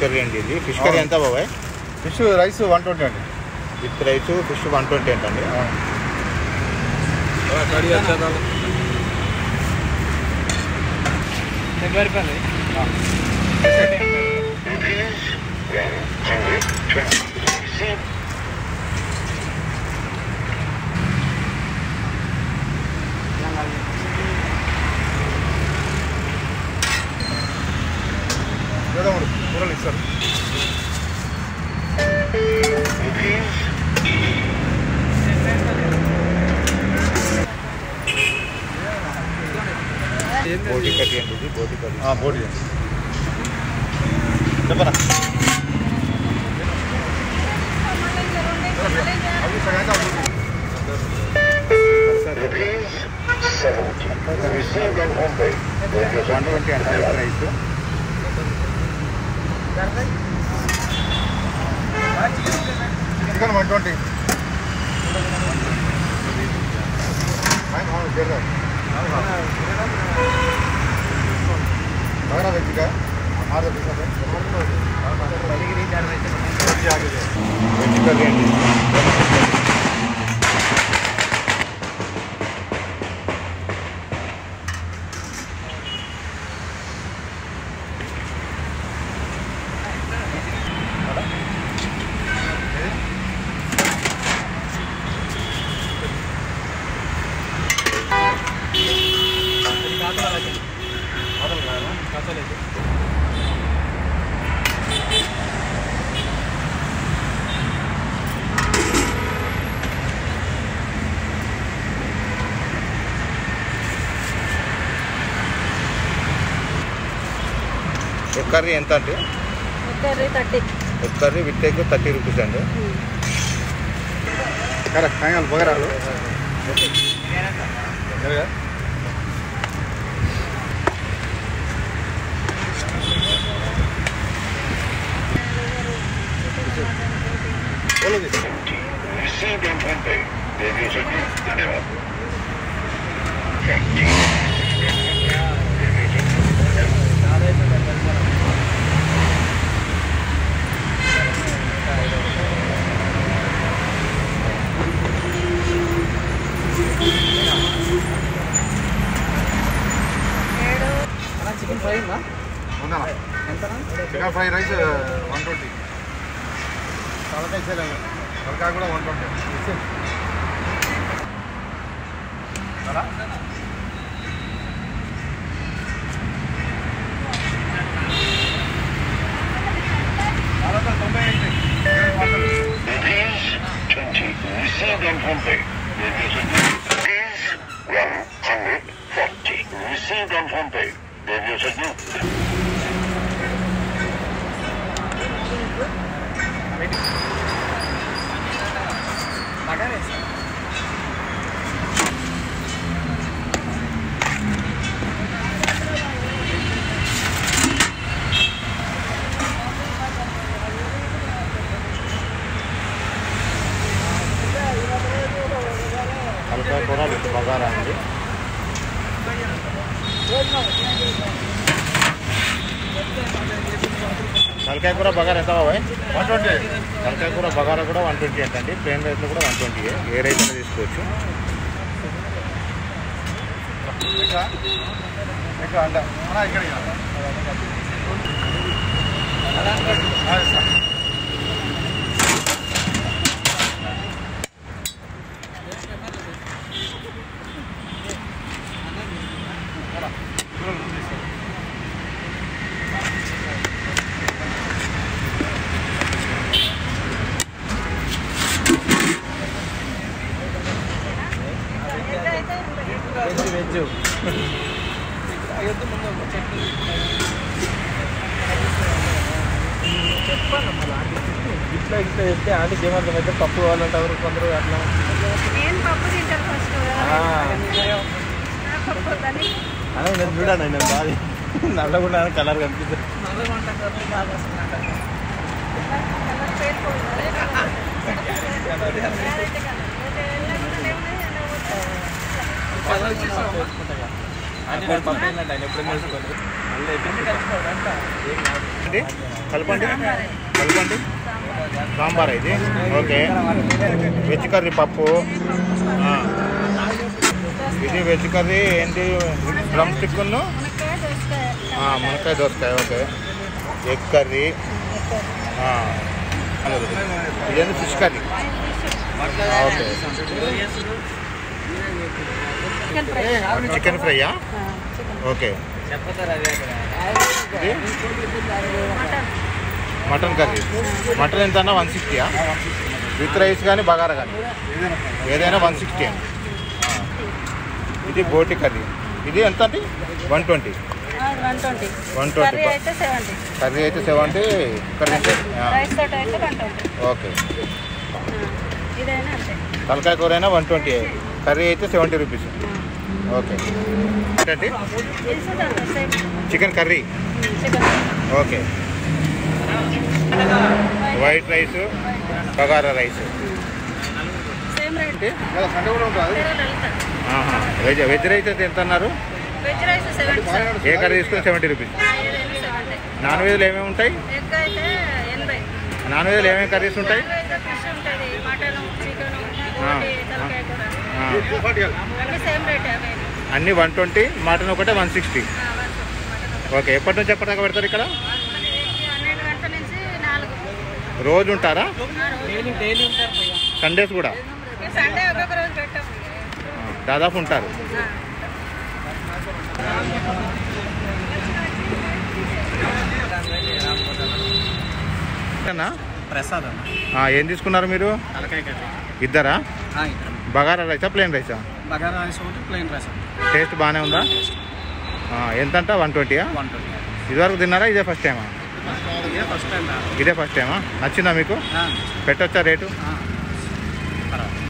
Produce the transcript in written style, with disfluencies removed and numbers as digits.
Curry అండి. ఇది fish curry ఎంత బాబాయ్? ఫిష్ రైస్ 120 అండి. విత్ రైస్ ఫిష్ 120 ఏంటండి? కూరలు ఇస్తారు. బోటి కర్రీ అండి. ఇది బోటి కర్రీ. బోటి చెప్పరా? Rice chicken 120. बगरा व्यक्ति का हमारे पैसा है ఎగ్ కర్రీ ఎంత అండి? Egg curry with egg 30 rupees అండి. కరెక్ట్ ఫైనల్ బగరాలు చికెన్ ఫ్రై ఉందా? Chicken fry rice 120. తలకాయ కూడా 120. తలకాయ కూర విత్ బగారా అండి. తలకాయ కూర బగారా ఎంత బాబాయ్? 120. తలకాయ కూర బగారా కూడా 120 అంటండి. ప్లేన్ రైస్లో కూడా 120. ఏ రైస్ అయినా తీసుకోవచ్చు. అంట ఇక్కడ వెజ్ చెప్పాను ఇట్లా ఇట్లా చెప్తే ఆంటీకి ఏమర్థమైతే పప్పు కావాలంటే ఎవరు కొందరు అట్లా అదే నేను చూడాను నేను బాగా నల్లకుండా కలర్ కనిపిస్తుంది. ఆయన ఎప్పుడైనా మళ్ళీ కలపండి సాంబార్ ఇది. ఓకే, వెజ్ కర్రీ పప్పు. ఇది వెజ్ కర్రీ ఏంటి? డ్రమ్ స్టిక్ మునక్కాయ దోసకాయ. Okay, egg curry. ఇదేంటి? Fish curry. ఓకే, చికెన్ ఫ్రైయా? ఓకే, ఇది మటన్ కర్రీ. మటన్ ఎంత అన్నా 160 విత్ రైస్ కానీ బగారా కానీ ఏదైనా 160 అండి. ఇది బోటి కర్రీ. ఇది ఎంత అండి? 120. కర్రీ అయితే 70. ఓకే, తలకాయ కూర అయినా 120, కర్రీ అయితే 70 రూపీస్. ఓకే, ఏంటండి? Chicken curry. Okay, white rice, bagara rice. Veg rice అయితే ఎంత అన్నారు? ఏ కర్రీ తీసుకుని 70 రూపీస్. నాన్ వెజ్లో ఏమేమి ఉంటాయి? నాన్ వెజ్లో ఏమేమి కర్రీస్ ఉంటాయి? అన్నీ 120, మటన్ ఒకటే 160. ఓకే, ఎప్పటి నుంచి ఎప్పటిదాకా పెడతారు ఇక్కడ? రోజు ఉంటారా? సండేస్ కూడా దాదాపు ఉంటారు. ప్రసాద్. ఏం తీసుకున్నారు మీరు? ఇద్దరా? బగారా రైసా ప్లెయిన్ రైసా? బగారా రైస్ ఒకటి, ప్లెయిన్ రైస్. టేస్ట్ బాగానే ఉందా? ఎంతంట? 120. ఇదివరకు తిన్నారా? ఇదే ఫస్ట్ టైమా? ఇదే ఫస్ట్ టైం. నచ్చిందా మీకు? పెట్టొచ్చా రేటు?